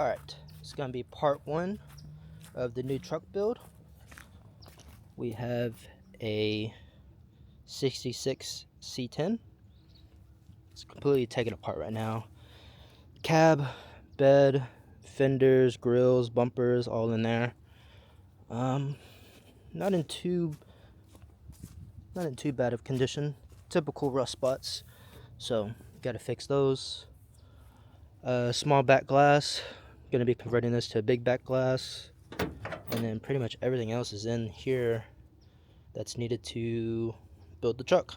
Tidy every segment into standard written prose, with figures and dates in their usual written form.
Alright, it's going to be part 1 of the new truck build. We have a 66 C10. It's completely taken apart right now. Cab, bed, fenders, grills, bumpers, all in there. Not in too bad of condition. Typical rust spots, so got to fix those. Small back glass. Gonna be converting this to a big back glass, and then pretty much everything else is in here that's needed to build the truck.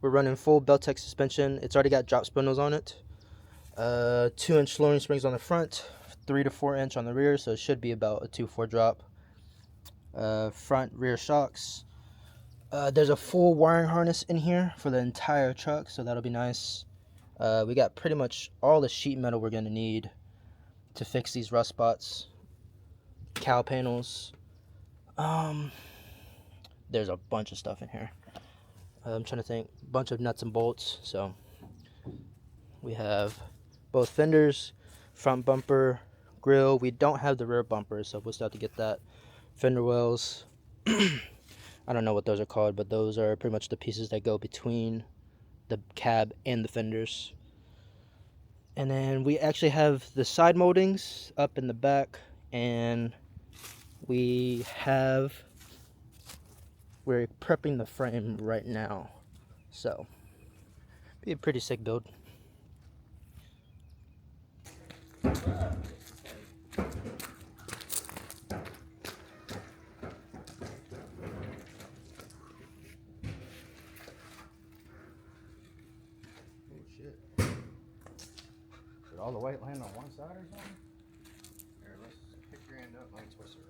We're running full Beltec suspension. It's already got drop spindles on it. 2-inch lowering springs on the front, 3 to 4 inch on the rear, so it should be about a 2-4 drop. Front rear shocks. There's a full wiring harness in here for the entire truck, so that'll be nice. We got pretty much all the sheet metal we're gonna need to fix these rust spots. Cowl panels. There's a bunch of stuff in here. I'm trying to think. Bunch of nuts and bolts. So we have both fenders, front bumper, grill. We don't have the rear bumper, so we'll still have to get that. Fender wells. I don't know what those are called, but those are pretty much the pieces that go between the cab and the fenders. And then we actually have the side moldings up in the back, and we're prepping the frame right now, so be a pretty sick build. Did all the weight land on one side or something? Here, let's pick your end up and let me twist it around.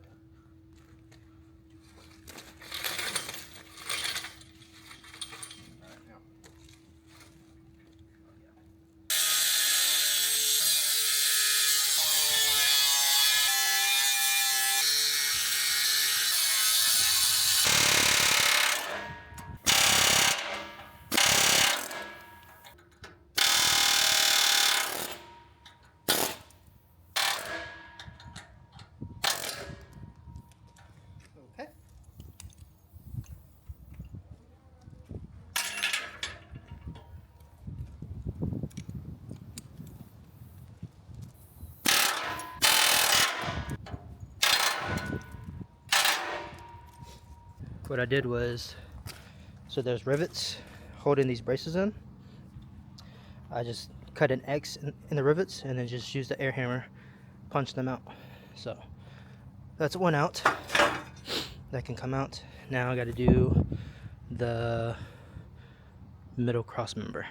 Alright, now. Okay. What I did was, so there's rivets holding these braces in. I just cut an X in the rivets and then just used the air hammer, punch them out. So that's one out. That can come out. Now I got to do the middle cross member.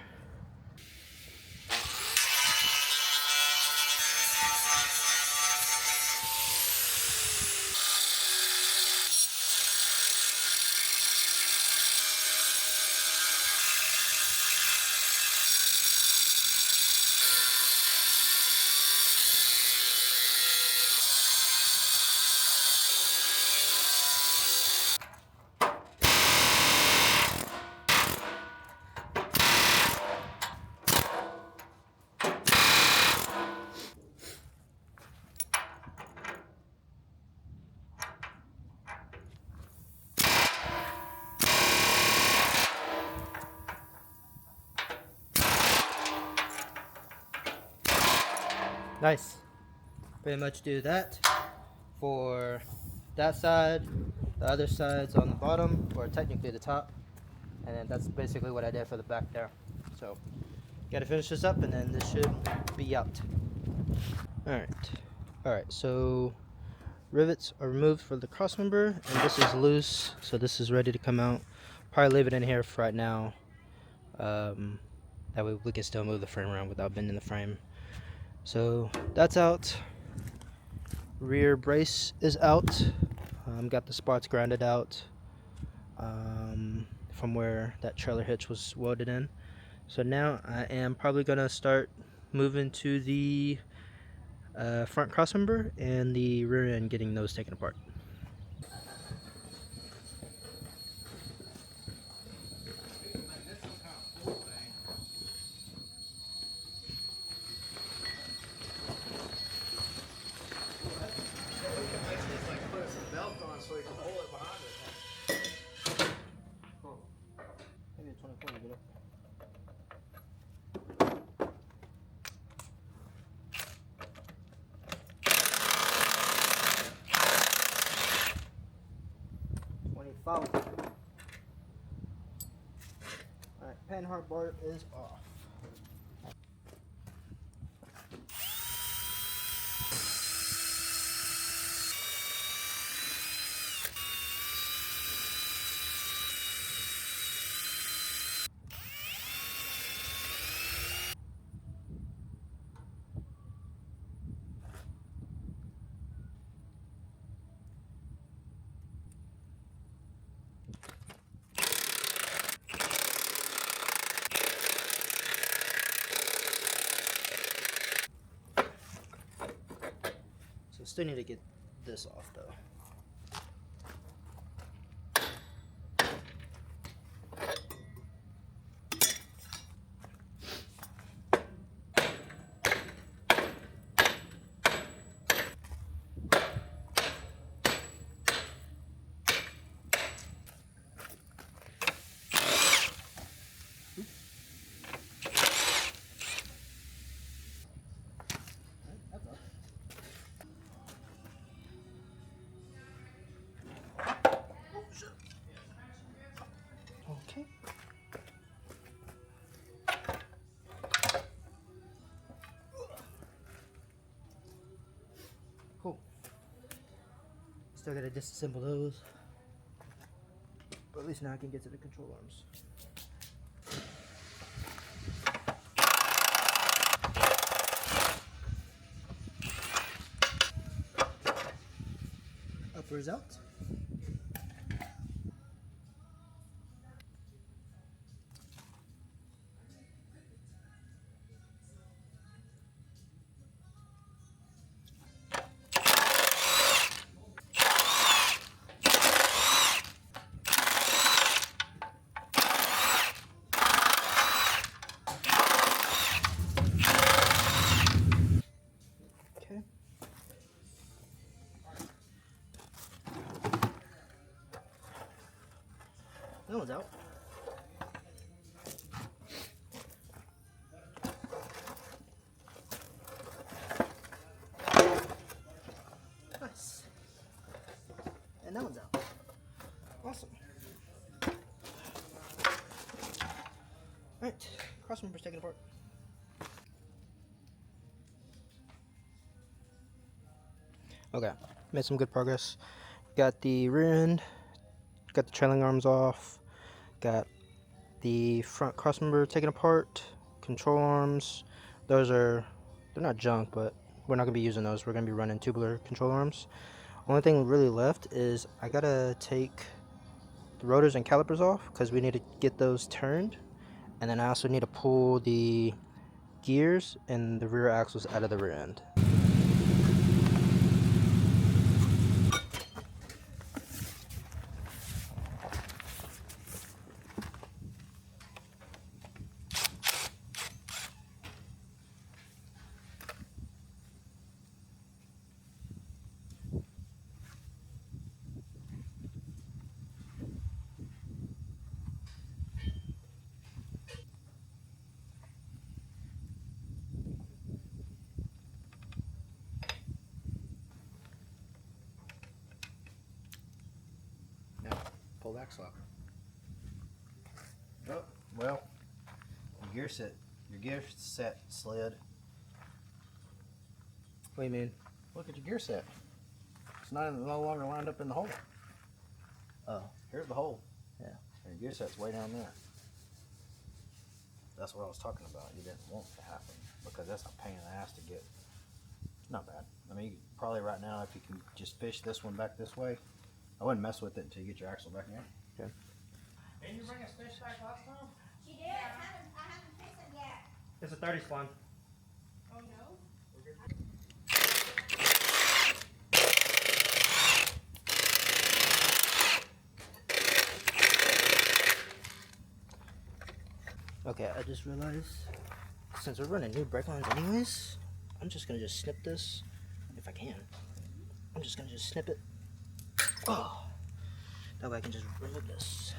Nice. Pretty much do that for that side. The other side's on the bottom, or technically the top. And then that's basically what I did for the back there. So, gotta finish this up and then this should be out. Alright, so rivets are removed for the cross member, and this is loose, so this is ready to come out. Probably leave it in here for right now. That way we can still move the frame around without bending the frame. So that's out. Rear brace is out. Got the spots grounded out from where that trailer hitch was welded in. So now I am probably gonna start moving to the front crossmember and the rear end, getting those taken apart. Follow. Alright, panhard bar is off. So still need to get this off though. Okay. Cool. Still gotta disassemble those. But at least now I can get to the control arms. Uppers out. Okay. That one's out. Nice. And that one's out. Awesome. Alright, cross members taken apart. Okay, made some good progress. Got the rear end, got the trailing arms off, got the front crossmember taken apart, control arms. Those are, they're not junk, but we're not going to be using those. We're going to be running tubular control arms. Only thing really left is I got to take the rotors and calipers off because we need to get those turned. And then I also need to pull the gears and the rear axles out of the rear end. Pull that axle out. Oh, well, your gear set slid. What do you mean? Look at your gear set. It's no longer lined up in the hole. Oh. Here's the hole. Yeah. And your gear set's way down there. That's what I was talking about. You didn't want to happen because that's a pain in the ass to get. It's not bad. I mean, you probably right now, if you can just fish this one back this way, I wouldn't mess with it until you get your axle back in. Okay. Didn't you bring a fish back last time? She did. I haven't fished it yet. It's a 30 spawn. Oh no? Okay, I just realized since we're running new brake lines anyways, I'm just gonna snip this if I can. I'm just gonna snip it. Oh, that way I can just remove this.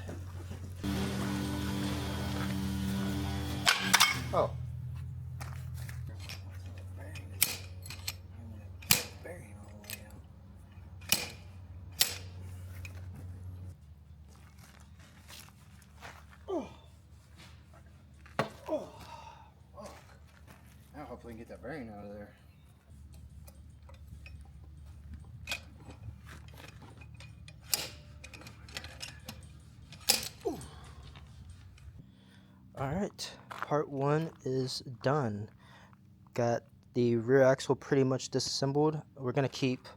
Oh. we can get that bearing out of there. Alright, part 1 is done. Got the rear axle pretty much disassembled. We're going to keep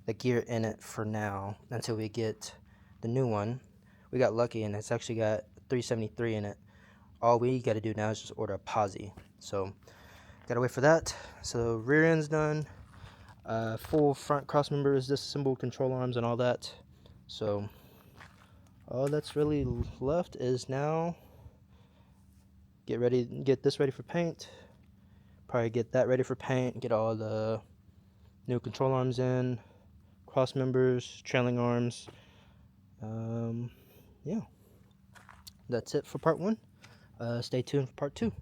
the gear in it for now until we get the new one. We got lucky and it's actually got 373 in it. All we got to do now is just order a posi. So, got to wait for that. So, rear end's done. Full front cross member is disassembled, control arms and all that. So, all that's really left is now get this ready for paint. Probably get that ready for paint, get all the new control arms in, cross members, trailing arms. Yeah, that's it for part 1. Stay tuned for part 2.